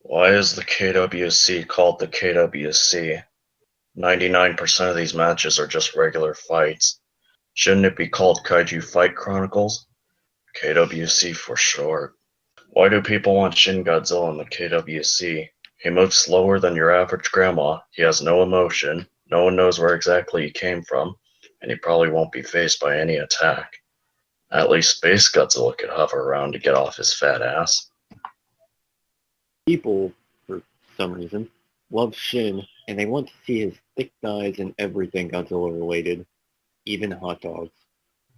Why is the KWC called the KWC? 99% of these matches are just regular fights. Shouldn't it be called Kaiju Fight Chronicles? KWC for short. Why do people want Shin Godzilla in the KWC? He moves slower than your average grandma, he has no emotion, no one knows where exactly he came from, and he probably won't be faced by any attack. At least Space Godzilla could hover around to get off his fat ass. People, for some reason, love Shin, and they want to see his thick thighs and everything Godzilla related, even hot dogs.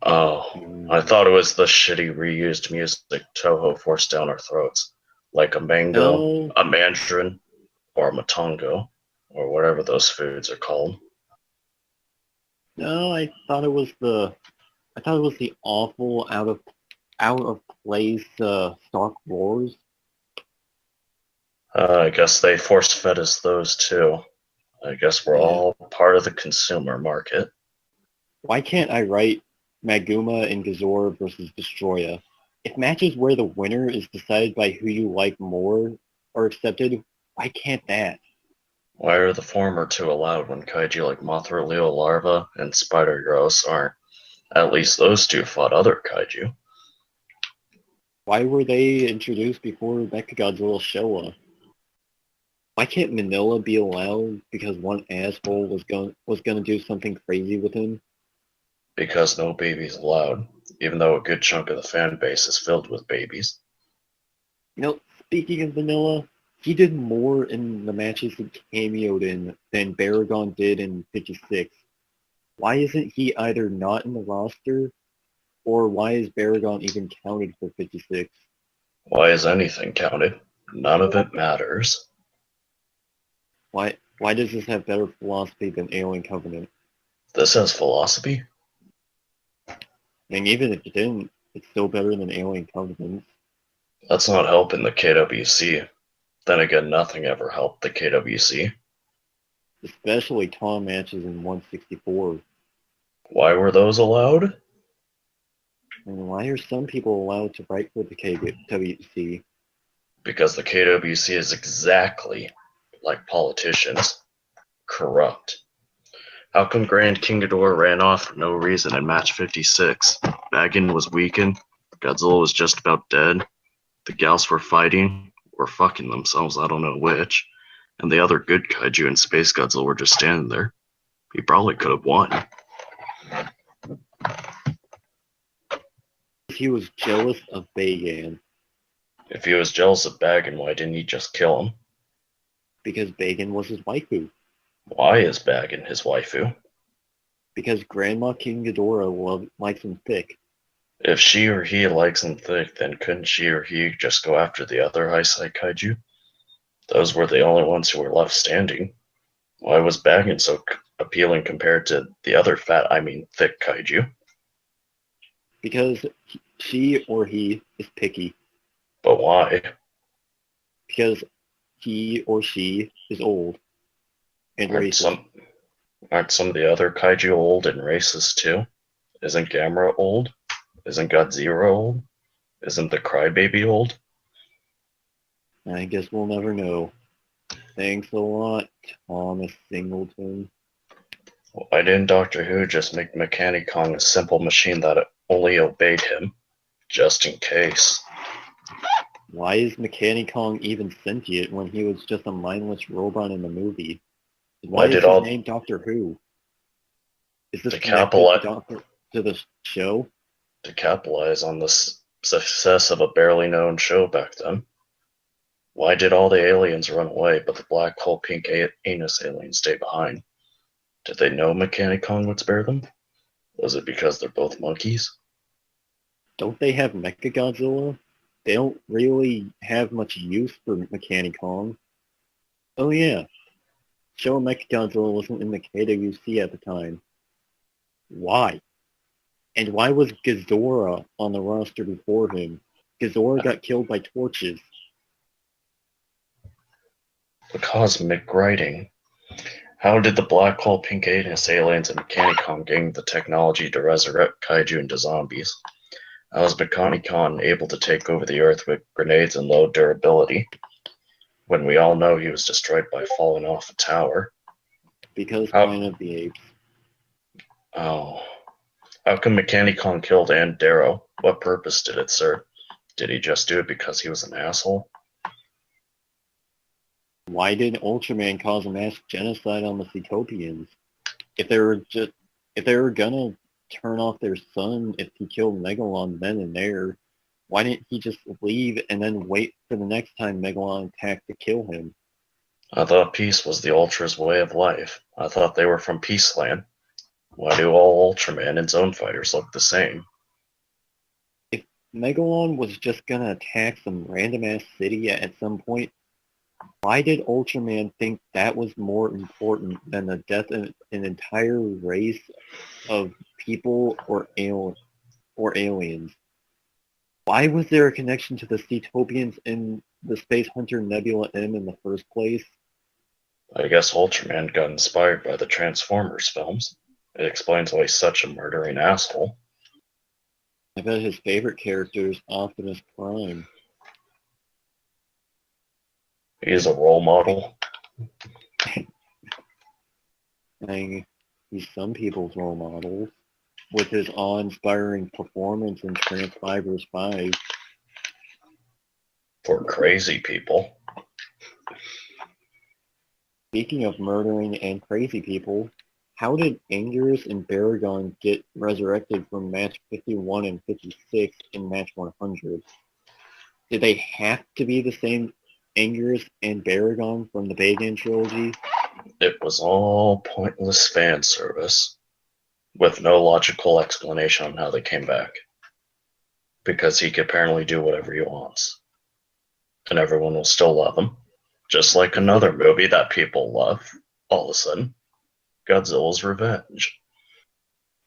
Oh, I thought it was the shitty reused music Toho forced down our throats. Like a mango, No, a mandarin, or a matongo, or whatever those foods are called. no, I thought it was the awful out of place Stark Wars. I guess they force fed us those too. I guess we're Yeah. all part of the consumer market. Why can't I write Maguma and Gazor versus Destroya? If matches where the winner is decided by who you like more are accepted, why can't that? Why are the former two allowed when kaiju like Mothra Leo Larva and Spider Gross aren't? At least those two fought other kaiju. Why were they introduced before Mechagodzilla Showa? Why can't Manila be allowed because one asshole was gonna do something crazy with him? Because no babies allowed, even though a good chunk of the fan base is filled with babies. You know, speaking of Manila, he did more in the matches he cameoed in than Baragon did in 56. Why isn't he either not in the roster, or why is Baragon even counted for 56? Why is anything counted? None of it matters. Why does this have better philosophy than Alien Covenant? This has philosophy? I mean, even if it didn't, it's still better than Alien Covenant. That's not helping the KWC. Then again, nothing ever helped the KWC. Especially Tom matches in 164. Why were those allowed? And why are some people allowed to write for the KWC? Because the KWC is exactly like politicians. Corrupt. How come Grand King Ghidorah ran off for no reason in match 56? Baggin was weakened, Godzilla was just about dead, the gals were fighting, or fucking themselves, I don't know which, and the other good kaiju and Space Godzilla were just standing there. He probably could have won. He was jealous of Bagan. If he was jealous of Baggin, why didn't he just kill him? Because Bagan was his waifu. Why is Baggin his waifu? Because Grandma King Ghidorah likes him thick. If she or he likes him thick, then couldn't she or he just go after the other high-side kaiju? Those were the only ones who were left standing. Why was Baggin so appealing compared to the other thick kaiju? Because she or he is picky. But why? Because he or she is old and racist. Aren't some of the other kaiju old and racist too? Isn't Gamera old? Isn't Godzilla old? Isn't the Crybaby old? I guess we'll never know. Thanks a lot, Thomas Singleton. Why didn't Doctor Who just make Mechanicon a simple machine that only obeyed him? Just in case. Why is Mechanicon even sentient when he was just a mindless robot in the movie? Why is his name Doctor Who? Is this connected to the show? To capitalize on the success of a barely known show back then. Why did all the aliens run away, but the black hole pink anus aliens stay behind? Did they know Mechanicon would spare them? Was it because they're both monkeys? Don't they have Mechagodzilla? They don't really have much use for Mechanicon. Oh yeah, Showa Mechagodzilla wasn't in the KWC at the time. Why? And why was Ghidorah on the roster before him? Ghidorah got killed by torches. The cosmic writing. How did the black hole pink anus aliens and Mechanicon gain the technology to resurrect kaiju into zombies? How was Mechanicon able to take over the Earth with grenades and low durability? when we all know he was destroyed by falling off a tower. Because How, Planet of the Apes. oh, how come Mechanicon killed Aunt Darrow? What purpose did it serve? Did he just do it because he was an asshole? Why did Ultraman cause a mass genocide on the Cetopians? If they were gonna turn off their son if he killed Megalon then and there, why didn't he just leave and then wait for the next time Megalon attacked to kill him? I thought peace was the Ultra's way of life. I thought they were from Peaceland. Why do all Ultraman and Zone Fighters look the same? If Megalon was just gonna attack some random ass city at some point, why did Ultraman think that was more important than the death of an entire race of people or aliens? Why was there a connection to the Cetopians in the Space Hunter Nebula M in the first place? I guess Ultraman got inspired by the Transformers films. It explains why he's such a murdering asshole. I bet his favorite character is Optimus Prime. He's a role model. And he's some people's role model with his awe-inspiring performance in Transfibers 5. For crazy people. Speaking of murdering and crazy people, how did Angerus and Baragon get resurrected from match 51 and 56 in match 100? Did they have to be the same Angerus and Baragon from the Bagan trilogy? It was all pointless fan service, with no logical explanation on how they came back. Because he can apparently do whatever he wants. And everyone will still love him. Just like another movie that people love, all of a sudden. Godzilla's Revenge.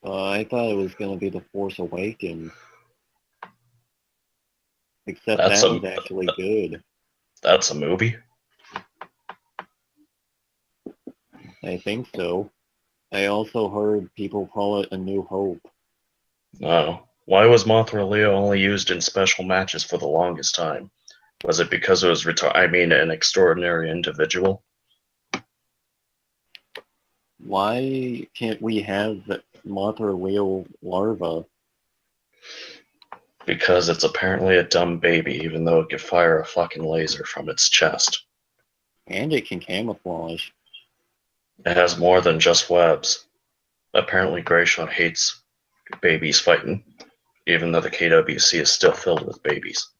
I thought it was going to be The Force Awakens. Except That's that was actually good. That's a movie? I think so. I also heard people call it A New Hope. No. Why was Mothra Leo only used in special matches for the longest time? Was it because it was an extraordinary individual? Why can't we have the Mothra Leo larva? Because it's apparently a dumb baby, even though it could fire a fucking laser from its chest. And it can camouflage. It has more than just webs. Apparently Grayshot hates babies fighting, even though the KWC is still filled with babies.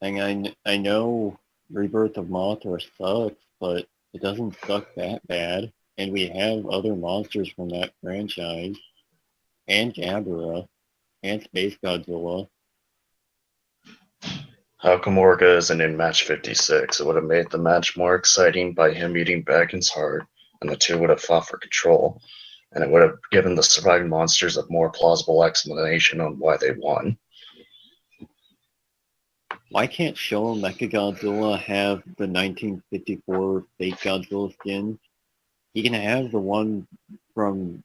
And I know Rebirth of Mothra sucks, but it doesn't suck that bad. And we have other monsters from that franchise. And Gabara. And Space Godzilla. How come Orga isn't in match 56? It would have made the match more exciting by him eating Bacon's heart, and the two would have fought for control, and it would have given the surviving monsters a more plausible explanation on why they won. Why can't Showa Mechagodzilla have the 1954 fake Godzilla skin? He can have the one from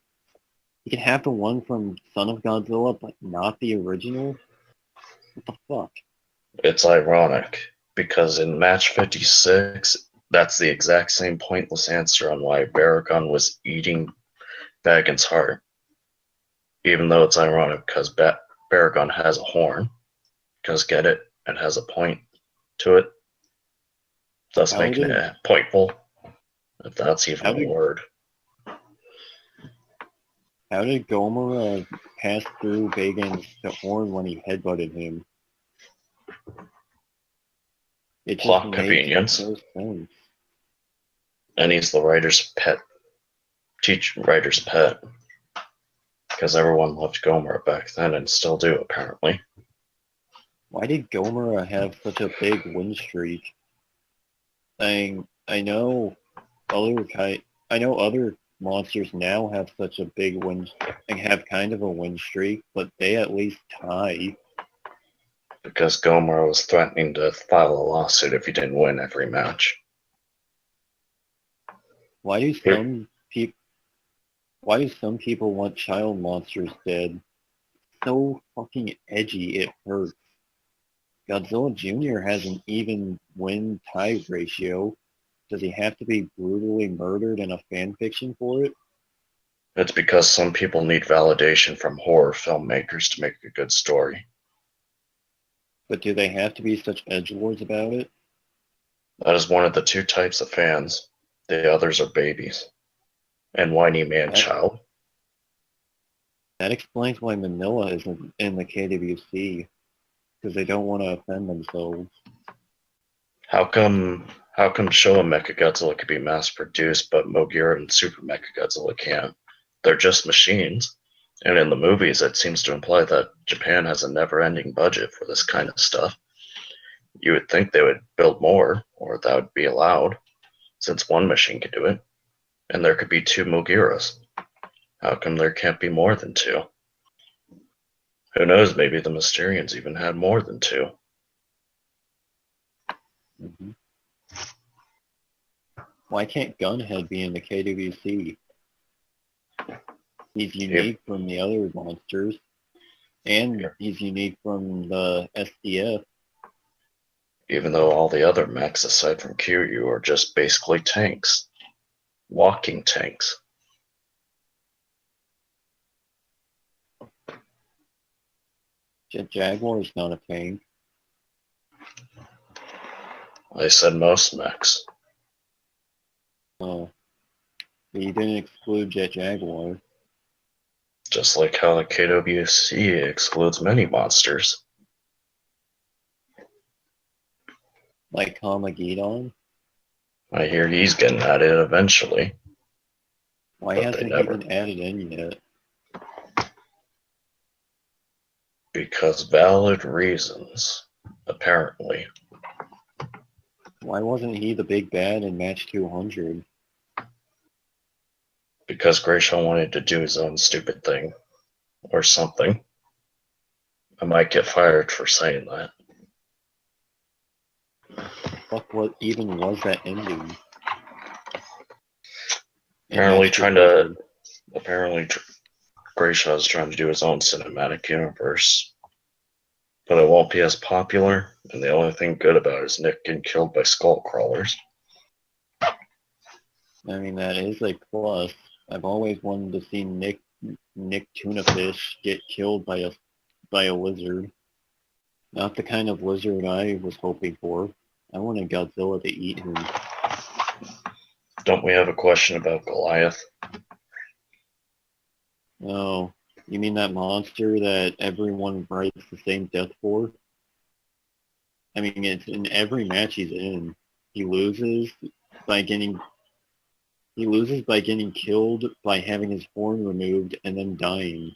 Son of Godzilla, but not the original? What the fuck? It's ironic, because in match 56, that's the exact same pointless answer on why Baragon was eating Bacon's heart. Even though it's ironic because Baragon has a horn, because get it, it has a point to it, thus making it pointful, if that's even a word. How did Gomora pass through Bacon's horn when he headbutted him? It Plot convenience. No sense. And he's the writer's pet. Writer's pet. Because everyone loved Gomora back then and still do, apparently. Why did Gomora have such a big win streak? I know other monsters now have such a big win and have kind of a win streak, but they at least tie. Because Gomora was threatening to file a lawsuit if he didn't win every match. Why do some people want child monsters dead? So fucking edgy, it hurts. Godzilla Jr. has an even win-tie ratio. Does he have to be brutally murdered in a fan fiction for it? It's because some people need validation from horror filmmakers to make a good story. But do they have to be such edgelords about it? That is one of the two types of fans. The others are babies. And whiny man-child. That explains why Manila isn't in the KWC, because they don't want to offend themselves. How come Showa Mechagodzilla could be mass-produced, but Mogira and Super Mechagodzilla can't? They're just machines. And in the movies, it seems to imply that Japan has a never-ending budget for this kind of stuff. You would think they would build more, or that would be allowed, since one machine could do it. And there could be two Mogiras. How come there can't be more than two? Who knows, maybe the Mysterians even had more than two. Mm-hmm. Why can't Gunhead be in the KWC? He's unique from the other monsters, and he's unique from the SDF. Even though all the other mechs aside from Kiryu are just basically tanks. Walking tanks. Jet Jaguar is not a tank. I said most mechs. Oh. But you didn't exclude Jet Jaguar. Just like how the KWC excludes many monsters. Like Hamagedon? I hear he's getting added eventually. Why hasn't he been added in yet? Because valid reasons, apparently. Why wasn't he the big bad in match 200? Because Grayshaw wanted to do his own stupid thing. Or something. I might get fired for saying that. Fuck, what even was that ending? Apparently Grayshaw's trying to do his own cinematic universe. But it won't be as popular, and the only thing good about it is Nick getting killed by skull crawlers. I mean, that is a plus. I've always wanted to see Nick Tunafish get killed by a lizard. Not the kind of lizard I was hoping for. I wanted Godzilla to eat him. Don't we have a question about Goliath? Oh, you mean that monster that everyone writes the same death for? I mean, it's in every match he's in. He loses by getting killed by having his horn removed and then dying.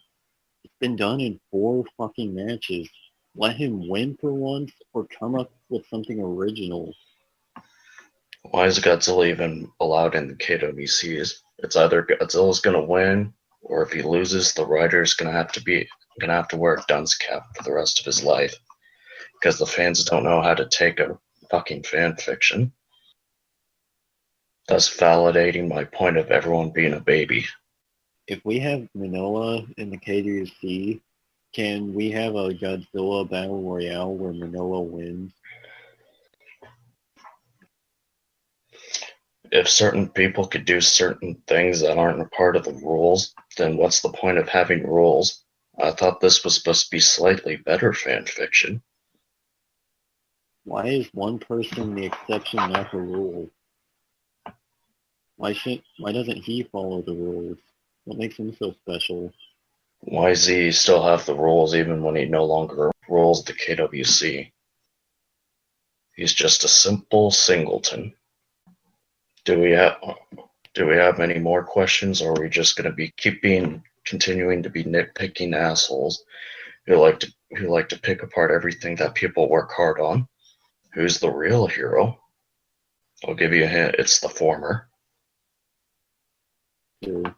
It's been done in 4 fucking matches. Let him win for once or come up with something original. Why is Godzilla even allowed in the KWCs? It's either Godzilla's gonna win, or if he loses, the writer's gonna have to wear a dunce cap for the rest of his life. Because the fans don't know how to take a fucking fan fiction. Thus validating my point of everyone being a baby. If we have Manoa in the KWC, can we have a Godzilla Battle Royale where Manoa wins? If certain people could do certain things that aren't a part of the rules, then what's the point of having rules? I thought this was supposed to be slightly better fan fiction. Why is one person the exception, not the rule? Why doesn't he follow the rules? What makes him so special? Why does he still have the rules even when he no longer rules the KWC? He's just a simple singleton. Do we have any more questions, or are we just going to be continuing to be nitpicking assholes who like to pick apart everything that people work hard on? Who's the real hero? I'll give you a hint. It's the former. Sure.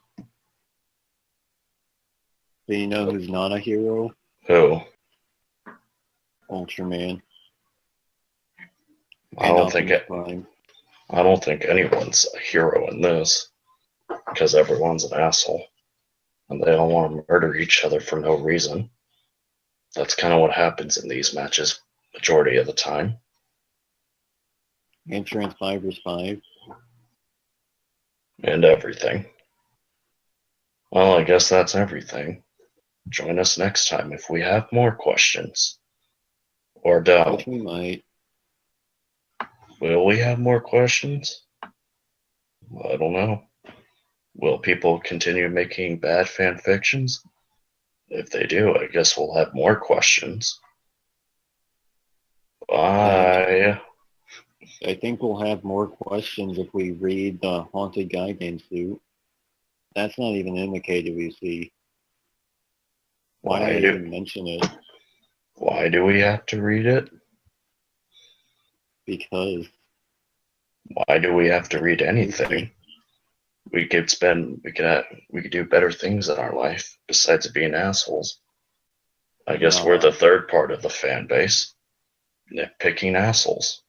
Do you know who's not a hero? Who? Ultraman. I don't think anyone's a hero in this, because everyone's an asshole, and they all want to murder each other for no reason. That's kind of what happens in these matches majority of the time. And Trans 5 vs. 5. And everything. Well, I guess that's everything. Join us next time if we have more questions. Or don't. Which we might. Will we have more questions? I don't know. Will people continue making bad fan fictions? If they do, I guess we'll have more questions. Bye. I think we'll have more questions if we read the Haunted Gaiden suit. That's not even in the KWC. Why did I even mention it? Why do we have to read it? Because. Why do we have to read anything? We could do better things in our life besides being assholes. I guess we're the third part of the fan base. Nitpicking assholes.